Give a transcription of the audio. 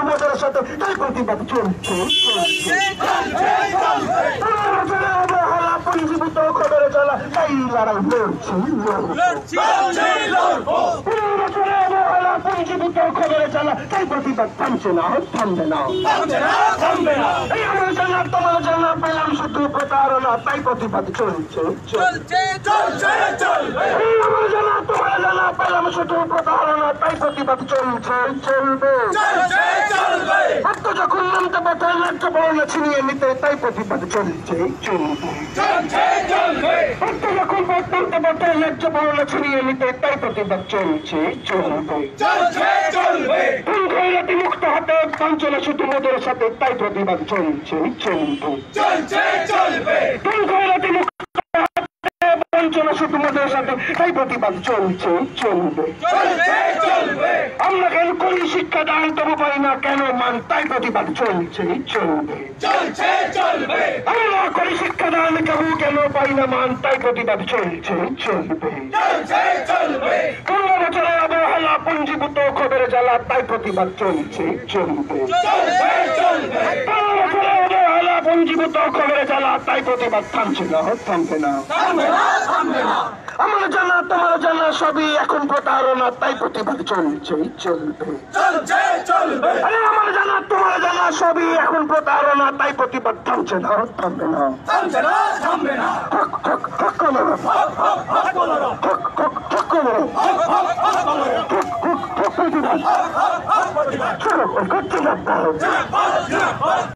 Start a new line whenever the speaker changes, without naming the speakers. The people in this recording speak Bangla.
আমাদের সাথে তাই প্রতিবাদ চলছে অবহেলা পঞ্জীভূত খবরে চলা তাই লড়াই অবহেলা পঞ্জীভূত খবরে চলা তাই প্রতিবাদ থামছে না থামবে না এই আমার জানা তোমার জানা পেলাম শুধু প্রতারণা তাই প্রতিবাদ চলছে এই আমার জানা তোমার জানা পেলাম শুধু প্রতারণা তাই প্রতিবাদ চলছে চলবে আত্ম যখন নামতে পথে ন্যায্য বর্ণ ছিনিয়ে নিতে তাই প্রতিবাদ চলছে চলবে আত্ম যখন পথ নামতে পথে ন্যায্য বর্ণ ছিনিয়ে নিতে তাই প্রতিবাদ চলছে চলবে খৈরাতি মুক্ত হাতে অঞ্চলে শুধু মোদের সাথে তাই প্রতিবাদ চলছে চলবে খৈরাতি মুক্ত অঞ্চলে শুধু মোদের সাথে তাই প্রতিবাদ চলছে আমরা কেন করি শিক্ষা দান তবু পাই না কেন মান তাই প্রতিবাদ চলছে আমরা করি শিক্ষা দান তবু কেন পাই না মান তাই প্রতিবাদ চলছে 15 বছরের অবহেলা পঞ্জীভূত খবরে জ্বালা তাই প্রতিবাদ চলছে 15 বছরের অবহেলা পঞ্জীভূত খবরে জ্বালা তাই প্রতিবাদ থামছে না থামবে না আমার জানা তোমার জানা সবই এখন প্রতারণা তাই প্রতিবাদ চলবে আমার জানা তোমার জানা সবই এখন প্রতারণা তাই প্রতিবাদ থামছে না থামবে না প্রতিবাদ